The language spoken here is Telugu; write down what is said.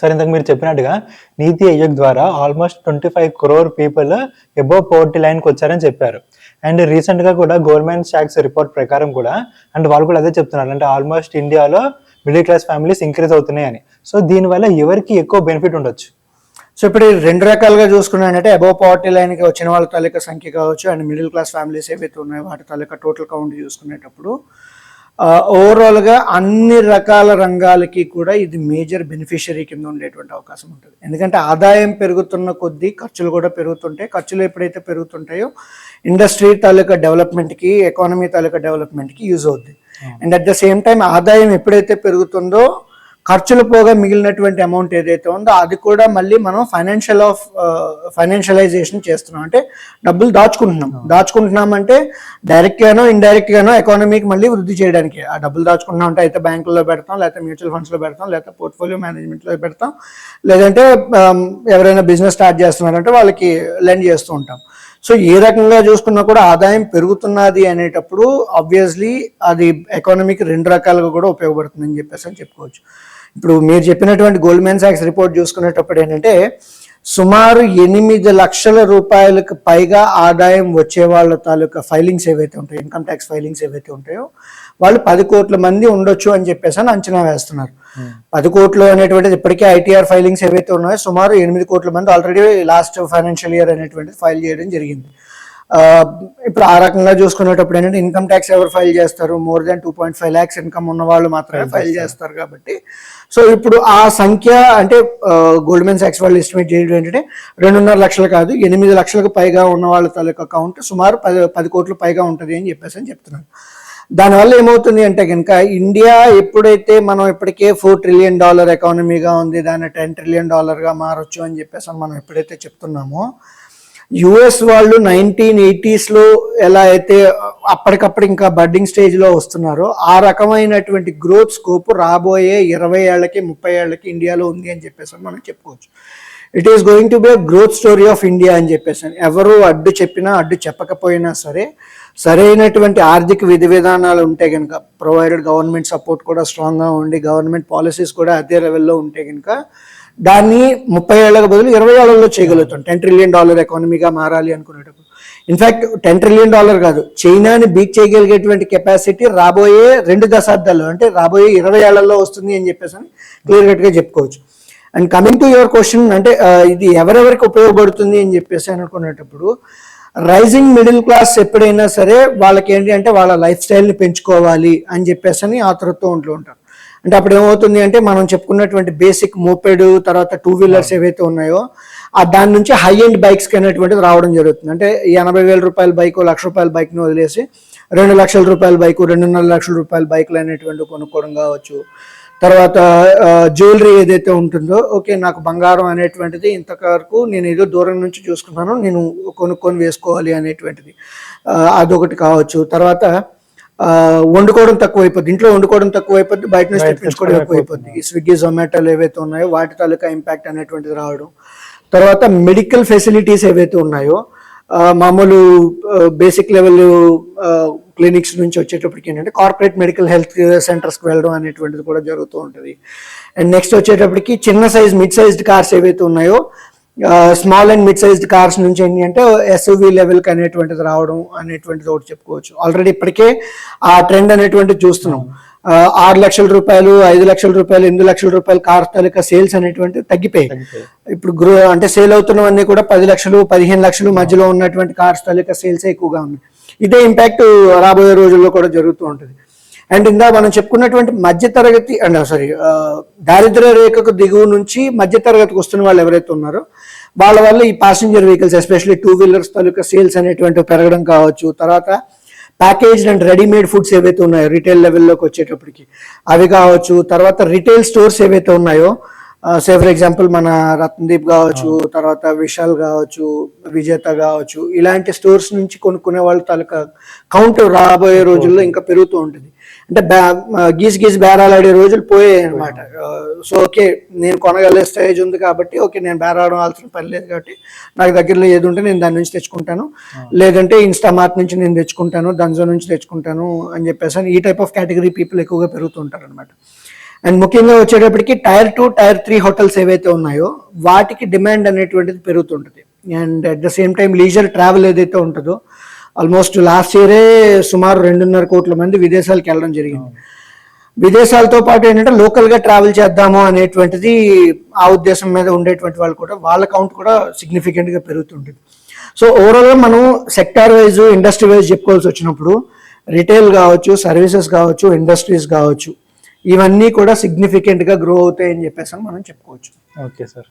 సార్ ఇంతకు మీరు చెప్పినట్టుగా నీతి ఆయోగ్ ద్వారా almost 25 crore people above poverty లైన్కి వచ్చారని చెప్పారు. అండ్ రీసెంట్గా కూడా గవర్నమెంట్ స్టాక్స్ రిపోర్ట్ ప్రకారం కూడా అండ్ వాళ్ళు కూడా అదే చెప్తున్నారు, అంటే ఆల్మోస్ట్ ఇండియాలో మిడిల్ క్లాస్ ఫ్యామిలీస్ ఇంక్రీజ్ అవుతున్నాయి అని. సో దీనివల్ల ఎవరికి ఎక్కువ బెనిఫిట్ ఉండొచ్చు? సో ఇప్పుడు రెండు రకాలుగా చూసుకున్నానంటే అబోవ్ పావర్టీ లైన్కి వచ్చిన వాళ్ళ తాలూకా సంఖ్య కావచ్చు అండ్ మిడిల్ క్లాస్ ఫ్యామిలీస్ ఏవైతే ఉన్నాయో వాటి తాలూకా టోటల్ కౌంట్ చూసుకునేటప్పుడు ఓవరాల్గా అన్ని రకాల రంగాలకి కూడా ఇది మేజర్ బెనిఫిషియరీ కింద ఉండేటువంటి అవకాశం ఉంటుంది. ఎందుకంటే ఆదాయం పెరుగుతున్న కొద్దీ ఖర్చులు కూడా పెరుగుతుంటాయి. ఖర్చులు ఎప్పుడైతే పెరుగుతుంటాయో ఇండస్ట్రీ తాలూకా డెవలప్మెంట్కి, ఎకానమీ తాలూకా డెవలప్మెంట్కి యూజ్ అవుద్ది. And at the same time ఆదాయం ఎప్పుడైతే పెరుగుతుందో ఖర్చులు పోగా మిగిలినటువంటి అమౌంట్ ఏదైతే ఉందో అది కూడా మళ్ళీ మనం ఫైనాన్షియలైజేషన్ చేస్తున్నాం, అంటే డబ్బులు దాచుకుంటున్నాం అంటే డైరెక్ట్గానో ఇండైరెక్ట్గానో ఎకానమీకి మళ్ళీ వృద్ధి చేయడానికి. ఆ డబ్బులు దాచుకుంటున్నాం అంటే అయితే బ్యాంకుల్లో పెడతాం, లేకపోతే మ్యూచువల్ ఫండ్స్లో పెడతాం, లేకపోతే పోర్ట్ఫోలియో మేనేజ్మెంట్లో పెడతాం, లేదంటే ఎవరైనా బిజినెస్ స్టార్ట్ చేస్తున్నారంటే వాళ్ళకి లెండ్ చేస్తూ ఉంటాం. సో ఏ రకంగా చూసుకున్నా కూడా ఆదాయం పెరుగుతున్నది అనేటప్పుడు ఆబ్వియస్లీ అది ఎకానమీకి రెండు రకాలుగా కూడా ఉపయోగపడుతుందని చెప్పేసి అని చెప్పుకోవచ్చు. ఇప్పుడు మీరు చెప్పినటువంటి గోల్డ్మెన్ సాక్స్ రిపోర్ట్ చూసుకునేటప్పుడు ఏంటంటే సుమారు 8 లక్షల రూపాయలకు పైగా ఆదాయం వచ్చే వాళ్ళ తాలూకా ఫైలింగ్స్ ఏవైతే ఉంటాయో, ఇన్కమ్ ట్యాక్స్ ఫైలింగ్స్ ఏవైతే ఉంటాయో వాళ్ళు 10 కోట్ల మంది ఉండొచ్చు అని చెప్పేసి అని అంచనా వేస్తున్నారు. 10 కోట్లు అనేటువంటిది ఇప్పటికే ఐటీఆర్ ఫైలింగ్స్ ఏవైతే ఉన్నాయో సుమారు 8 కోట్ల మంది ఆల్రెడీ లాస్ట్ ఫైనాన్షియల్ ఇయర్ అనేటువంటిది ఫైల్ చేయడం జరిగింది. ఇప్పుడు ఆ రకంగా చూసుకునేటప్పుడు ఏంటంటే ఇన్కమ్ ట్యాక్స్ ఎవరు ఫైల్ చేస్తారు? మోర్ దాన్ 2.5 lakhs ఇన్కమ్ ఉన్న వాళ్ళు మాత్రమే ఫైల్ చేస్తారు కాబట్టి. సో ఇప్పుడు ఆ సంఖ్య అంటే గోల్డ్మెన్ సాక్స్ వాళ్ళు ఎస్టిమేట్ చేయడం ఏంటంటే 2.5 లక్షలు కాదు, 8 లక్షలకు పైగా ఉన్న వాళ్ళ తాలూకా అకౌంట్ సుమారు 10 కోట్లు పైగా ఉంటుంది అని చెప్పేసి అని చెప్తున్నారు. దానివల్ల ఏమవుతుంది అంటే కనుక ఇండియా ఎప్పుడైతే మనం ఇప్పటికే $4 trillion ఎకానమీగా ఉంది, దాన్ని $10 trillion మారొచ్చు అని చెప్పేసి మనం ఎప్పుడైతే చెప్తున్నామో, యుఎస్ వాళ్ళు 1980s ఎలా అయితే అప్పటికప్పుడు ఇంకా బడ్డింగ్ స్టేజ్లో వస్తున్నారో ఆ రకమైనటువంటి గ్రోత్ స్కోప్ రాబోయే 20 ఏళ్ళకి 30 ఏళ్ళకి ఇండియాలో ఉంది అని చెప్పేసి మనం చెప్పుకోవచ్చు. It is going to be a growth story of India అని చెప్పేసి ఎవరు అడ్డు చెప్పినా అడ్డు చెప్పకపోయినా సరే సరైనటువంటి ఆర్థిక విధి విధానాలు ఉంటే కనుక, ప్రొవైడెడ్ గవర్నమెంట్ సపోర్ట్ కూడా స్ట్రాంగ్గా ఉండి గవర్నమెంట్ పాలసీస్ కూడా అదే లెవెల్లో ఉంటే కనుక దాన్ని 30 ఏళ్ళకు బదులు 20 ఏళ్లలో చేయగలుగుతాం. $10 trillion ఎకానమీగా మారాలి అనుకునేటప్పుడు. ఇన్ఫ్యాక్ట్ $10 trillion కాదు, చైనాని బీట్ చేయగలిగేటువంటి కెపాసిటీ రాబోయే 2 దశాబ్దాల్లో అంటే రాబోయే 20 ఏళ్లలో వస్తుంది అని చెప్పేసి అని క్లియర్ కట్గా చెప్పుకోవచ్చు. And coming to your question, అంటే ఇది ఎవరెవరికి ఉపయోగపడుతుంది అని చెప్పేసి అనుకునేటప్పుడు రైజింగ్ మిడిల్ క్లాస్ ఎప్పుడైనా సరే వాళ్ళకి ఏంటి అంటే వాళ్ళ లైఫ్ స్టైల్ని పెంచుకోవాలి అని చెప్పేసి అని ఆతృతతో ఉంటూ ఉంటారు. అంటే అప్పుడు ఏమవుతుంది అంటే మనం చెప్పుకున్నటువంటి బేసిక్ మోపెడ్ తర్వాత 2 wheelers ఏవైతే ఉన్నాయో దాని నుంచి హై ఎండ్ బైక్స్కి అనేటువంటిది రావడం జరుగుతుంది. అంటే 80,000 రూపాయల బైక్, ₹1,00,000 బైక్ని వదిలేసి 2 లక్షల రూపాయల బైక్, 2.5 లక్షల రూపాయల బైక్లు అనేటువంటి కొనుక్కోవడం కావచ్చు. తర్వాత జ్యువెలరీ ఏదైతే ఉంటుందో, ఓకే నాకు బంగారం అనేటువంటిది ఇంతవరకు నేను ఏదో దూరం నుంచి చూసుకున్నాను, నేను కొనుక్కొని వేసుకోవాలి అనేటువంటిది అదొకటి కావచ్చు. తర్వాత వండుకోవడం తక్కువైపోద్ది, ఇంట్లో వండుకోవడం తక్కువైపోద్ది, బయట నుంచి తెప్పించుకోవడం ఎక్కువైపోద్ది. ఈ స్విగ్గీ జొమాటోలు ఏవైతే ఉన్నాయో వాటి తాలూకా ఇంపాక్ట్ అనేటువంటిది రావడం. తర్వాత మెడికల్ ఫెసిలిటీస్ ఏవైతే ఉన్నాయో మామూలు బేసిక్ లెవెల్ క్లినిక్స్ నుంచి వచ్చేటప్పటికి ఏంటంటే కార్పొరేట్ మెడికల్ హెల్త్ సెంటర్స్కి వెళ్ళడం అనేటువంటిది కూడా జరుగుతూ ఉంటుంది. అండ్ నెక్స్ట్ వచ్చేటప్పటికి చిన్న సైజ్ మిడ్ సైజ్డ్ కార్స్ ఏవైతే ఉన్నాయో small and mid sized cars నుంచి ఏంటి అంటే ఎస్యూవీ లెవెల్కి అనేటువంటిది రావడం అనేటువంటిది ఒకటి చెప్పుకోవచ్చు. ఆల్రెడీ ఇప్పటికే ఆ ట్రెండ్ అనేటువంటిది చూస్తున్నాం. 6 లక్షల రూపాయలు, 5 లక్షల రూపాయలు, 8 లక్షల రూపాయలు కార్ తాలూకా సేల్స్ అనేటువంటి తగ్గిపోయాయి. ఇప్పుడు అంటే సేల్ అవుతున్నవన్నీ కూడా 10 లక్షలు 15 లక్షలు మధ్యలో ఉన్నటువంటి కార్స్ తాలూకా సేల్స్ ఎక్కువగా ఉన్నాయి. ఇదే ఇంపాక్ట్ రాబోయే రోజుల్లో కూడా జరుగుతూ ఉంటుంది. అండ్ ఇంకా మనం చెప్పుకున్నటువంటి మధ్యతరగతి దారిద్ర్య రేఖకు దిగువ నుంచి మధ్యతరగతికి వస్తున్న వాళ్ళు ఎవరైతే ఉన్నారో వాళ్ళ వల్ల ఈ ప్యాసింజర్ వెహికల్స్ ఎస్పెషల్లీ 2 wheelers తాలూకా సేల్స్ అనేటువంటివి పెరగడం కావచ్చు. తర్వాత ప్యాకేజ్డ్ అండ్ రెడీమేడ్ ఫుడ్స్ ఏవైతే ఉన్నాయో రిటైల్ లెవెల్లోకి వచ్చేటప్పటికి అవి కావచ్చు. తర్వాత రిటైల్ స్టోర్స్ ఏవైతే ఉన్నాయో సే ఫర్ ఎగ్జాంపుల్ మన రత్నదీప్ కావచ్చు, తర్వాత విశాల్ కావచ్చు, విజేత కావచ్చు, ఇలాంటి స్టోర్స్ నుంచి కొనుక్కునే వాళ్ళ తాలూకా కౌంట్ రాబోయే రోజుల్లో ఇంకా పెరుగుతూ ఉంటుంది. అంటే గీసి బేరాలాడే రోజులు పోయాయి అనమాట. సో ఓకే నేను కొనగలిగే స్టేజ్ ఉంది కాబట్టి ఓకే నేను బేరాడాల్సిన పని లేదు కాబట్టి నాకు దగ్గరలో ఏది ఉంటే నేను దాని నుంచి తెచ్చుకుంటాను, లేదంటే ఇన్స్టామార్ట్ నుంచి నేను తెచ్చుకుంటాను, దంజో నుంచి తెచ్చుకుంటాను అని చెప్పేసి ఈ టైప్ ఆఫ్ కేటగిరీ పీపుల్ ఎక్కువగా పెరుగుతుంటారు అనమాట. అండ్ ముఖ్యంగా వచ్చేటప్పటికి టైర్ 2, టైర్ 3 హోటల్స్ ఏవైతే ఉన్నాయో వాటికి డిమాండ్ అనేటువంటిది పెరుగుతుంటుంది. And at the same time leisure travel ఏదైతే ఉంటుందో ఆల్మోస్ట్ లాస్ట్ ఇయరే సుమారు 2.5 కోట్ల మంది విదేశాలకు వెళ్ళడం జరిగింది. విదేశాలతో పాటు ఏంటంటే లోకల్గా ట్రావెల్ చేద్దాము అనేటువంటిది ఆ ఉద్దేశం మీద ఉండేటువంటి వాళ్ళు కూడా వాళ్ళ కౌంట్ కూడా సిగ్నిఫికెంట్గా పెరుగుతుంటుంది. సో ఓవరాల్గా మనం సెక్టార్ వైజ్ ఇండస్ట్రీ వైజ్ చెప్పుకోవాల్సి వచ్చినప్పుడు రిటైల్ కావచ్చు, సర్వీసెస్ కావచ్చు, ఇండస్ట్రీస్ కావచ్చు, ఇవన్నీ కూడా సిగ్నిఫికెంట్గా గ్రో అవుతాయని చెప్పేసి మనం చెప్పుకోవచ్చు. Okay sir.